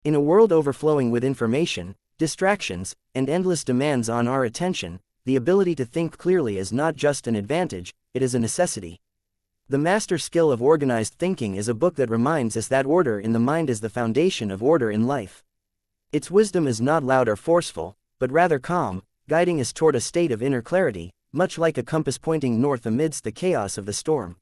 In a world overflowing with information, distractions, and endless demands on our attention, the ability to think clearly is not just an advantage, it is a necessity. The Master Skill of Organized Thinking is a book that reminds us that order in the mind is the foundation of order in life. Its wisdom is not loud or forceful, but rather calm, guiding us toward a state of inner clarity, much like a compass pointing north amidst the chaos of the storm.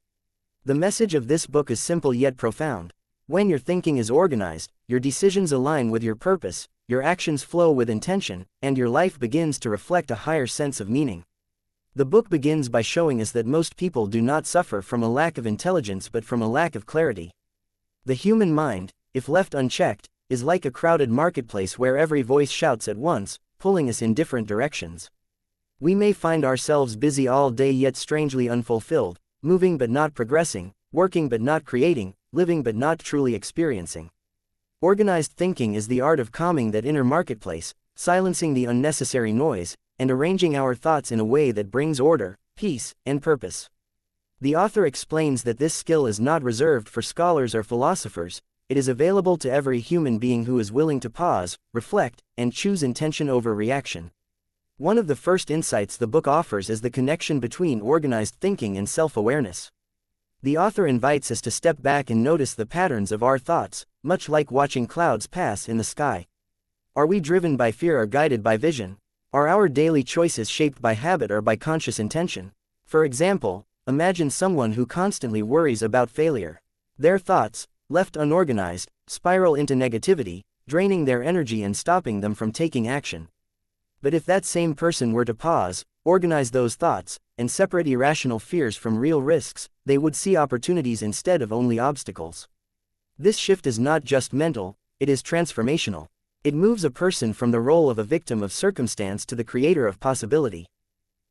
The message of this book is simple yet profound. When your thinking is organized, your decisions align with your purpose, your actions flow with intention, and your life begins to reflect a higher sense of meaning. The book begins by showing us that most people do not suffer from a lack of intelligence but from a lack of clarity. The human mind, if left unchecked, is like a crowded marketplace where every voice shouts at once, pulling us in different directions. We may find ourselves busy all day yet strangely unfulfilled, moving but not progressing, working but not creating, living but not truly experiencing. Organized thinking is the art of calming that inner marketplace, silencing the unnecessary noise, and arranging our thoughts in a way that brings order, peace, and purpose. The author explains that this skill is not reserved for scholars or philosophers, it is available to every human being who is willing to pause, reflect, and choose intention over reaction. One of the first insights the book offers is the connection between organized thinking and self-awareness. The author invites us to step back and notice the patterns of our thoughts, much like watching clouds pass in the sky. Are we driven by fear or guided by vision? Are our daily choices shaped by habit or by conscious intention? For example, imagine someone who constantly worries about failure. Their thoughts, left unorganized, spiral into negativity, draining their energy and stopping them from taking action. But if that same person were to pause, organize those thoughts, and separate irrational fears from real risks, they would see opportunities instead of only obstacles. This shift is not just mental, it is transformational. It moves a person from the role of a victim of circumstance to the creator of possibility.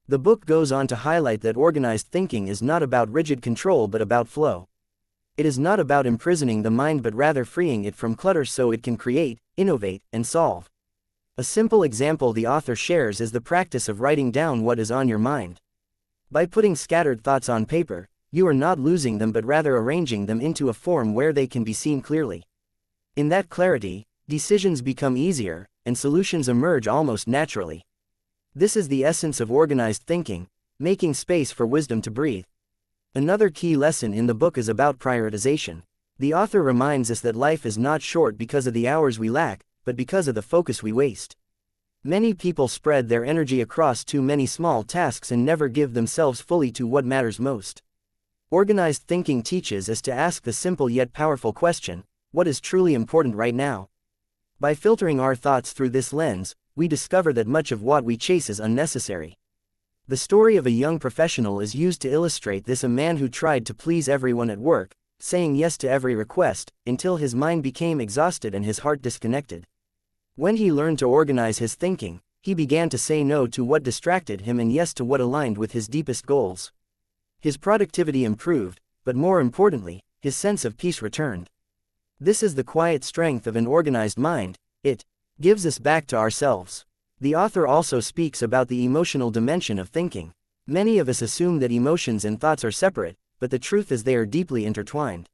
The book goes on to highlight that organized thinking is not about rigid control but about flow. It is not about imprisoning the mind but rather freeing it from clutter so it can create, innovate, and solve. A simple example the author shares is the practice of writing down what is on your mind. By putting scattered thoughts on paper, you are not losing them but rather arranging them into a form where they can be seen clearly. In that clarity, decisions become easier, and solutions emerge almost naturally. This is the essence of organized thinking, making space for wisdom to breathe. Another key lesson in the book is about prioritization. The author reminds us that life is not short because of the hours we lack, but because of the focus we waste. Many people spread their energy across too many small tasks and never give themselves fully to what matters most. Organized thinking teaches us to ask the simple yet powerful question, what is truly important right now? By filtering our thoughts through this lens, we discover that much of what we chase is unnecessary. The story of a young professional is used to illustrate this: a man who tried to please everyone at work, saying yes to every request, until his mind became exhausted and his heart disconnected. When he learned to organize his thinking, he began to say no to what distracted him and yes to what aligned with his deepest goals. His productivity improved, but more importantly, his sense of peace returned. This is the quiet strength of an organized mind, it gives us back to ourselves. The author also speaks about the emotional dimension of thinking. Many of us assume that emotions and thoughts are separate, but the truth is they are deeply intertwined.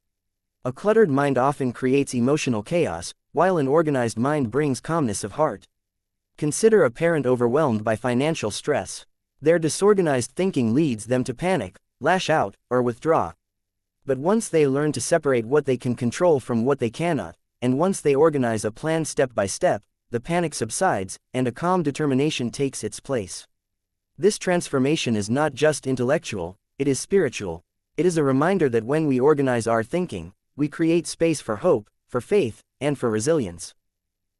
A cluttered mind often creates emotional chaos, while an organized mind brings calmness of heart. Consider a parent overwhelmed by financial stress. Their disorganized thinking leads them to panic, lash out, or withdraw. But once they learn to separate what they can control from what they cannot, and once they organize a plan step by step, the panic subsides, and a calm determination takes its place. This transformation is not just intellectual, it is spiritual. It is a reminder that when we organize our thinking, we create space for hope, for faith, and for resilience.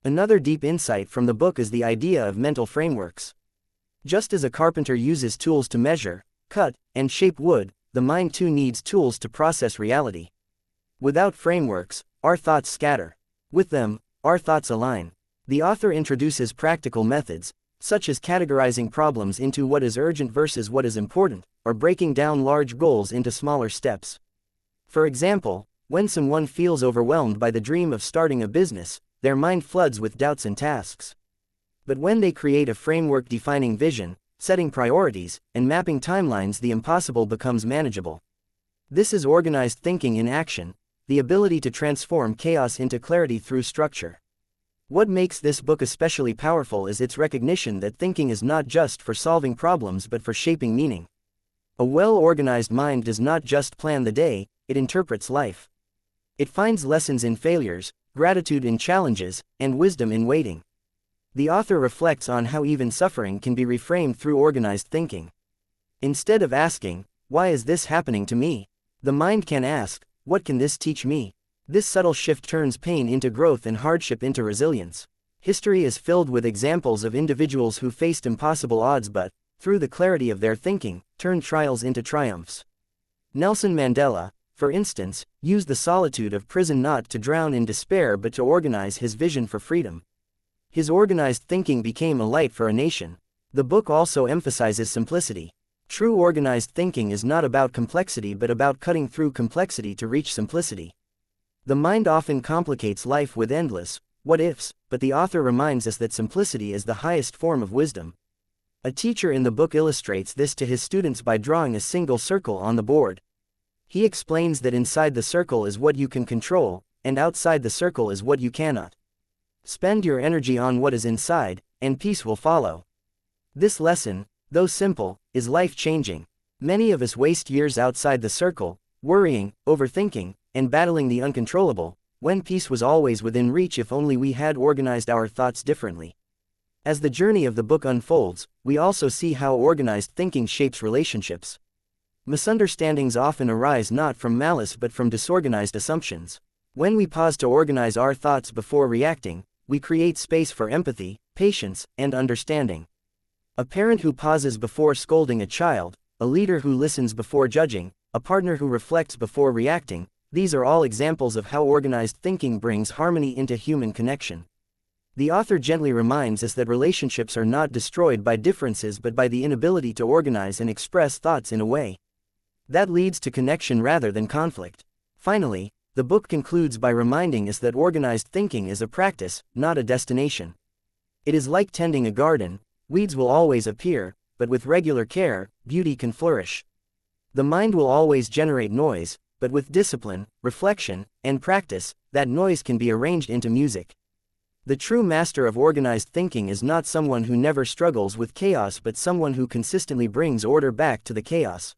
Another deep insight from the book is the idea of mental frameworks. Just as a carpenter uses tools to measure, cut, and shape wood, the mind too needs tools to process reality. Without frameworks, our thoughts scatter. With them, our thoughts align. The author introduces practical methods, such as categorizing problems into what is urgent versus what is important, or breaking down large goals into smaller steps. For example, when someone feels overwhelmed by the dream of starting a business, their mind floods with doubts and tasks. But when they create a framework defining vision, setting priorities, and mapping timelines, the impossible becomes manageable. This is organized thinking in action, the ability to transform chaos into clarity through structure. What makes this book especially powerful is its recognition that thinking is not just for solving problems but for shaping meaning. A well-organized mind does not just plan the day, it interprets life. It finds lessons in failures, gratitude in challenges, and wisdom in waiting. The author reflects on how even suffering can be reframed through organized thinking. Instead of asking, "Why is this happening to me?" the mind can ask, "What can this teach me?" This subtle shift turns pain into growth and hardship into resilience. History is filled with examples of individuals who faced impossible odds but, through the clarity of their thinking, turned trials into triumphs. Nelson Mandela, for instance, used the solitude of prison not to drown in despair but to organize his vision for freedom. His organized thinking became a light for a nation. The book also emphasizes simplicity. True organized thinking is not about complexity but about cutting through complexity to reach simplicity. The mind often complicates life with endless what-ifs, but the author reminds us that simplicity is the highest form of wisdom. A teacher in the book illustrates this to his students by drawing a single circle on the board. He explains that inside the circle is what you can control, and outside the circle is what you cannot. Spend your energy on what is inside, and peace will follow. This lesson, though simple, is life-changing. Many of us waste years outside the circle, worrying, overthinking, and battling the uncontrollable, when peace was always within reach if only we had organized our thoughts differently. As the journey of the book unfolds, we also see how organized thinking shapes relationships. Misunderstandings often arise not from malice but from disorganized assumptions. When we pause to organize our thoughts before reacting, we create space for empathy, patience, and understanding. A parent who pauses before scolding a child, a leader who listens before judging, a partner who reflects before reacting, these are all examples of how organized thinking brings harmony into human connection. The author gently reminds us that relationships are not destroyed by differences but by the inability to organize and express thoughts in a way that leads to connection rather than conflict. Finally, the book concludes by reminding us that organized thinking is a practice, not a destination. It is like tending a garden. Weeds will always appear, but with regular care, beauty can flourish. The mind will always generate noise, but with discipline, reflection, and practice, that noise can be arranged into music. The true master of organized thinking is not someone who never struggles with chaos but someone who consistently brings order back to the chaos.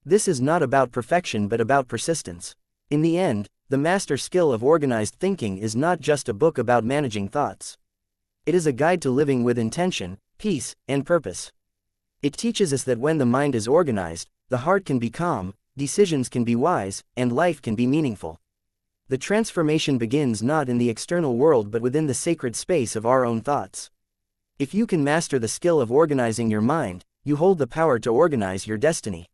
This is not about perfection but about persistence. In the end, the master skill of organized thinking is not just a book about managing thoughts. It is a guide to living with intention, peace, and purpose. It teaches us that when the mind is organized, the heart can be calm, decisions can be wise, and life can be meaningful. The transformation begins not in the external world but within the sacred space of our own thoughts. If you can master the skill of organizing your mind, you hold the power to organize your destiny.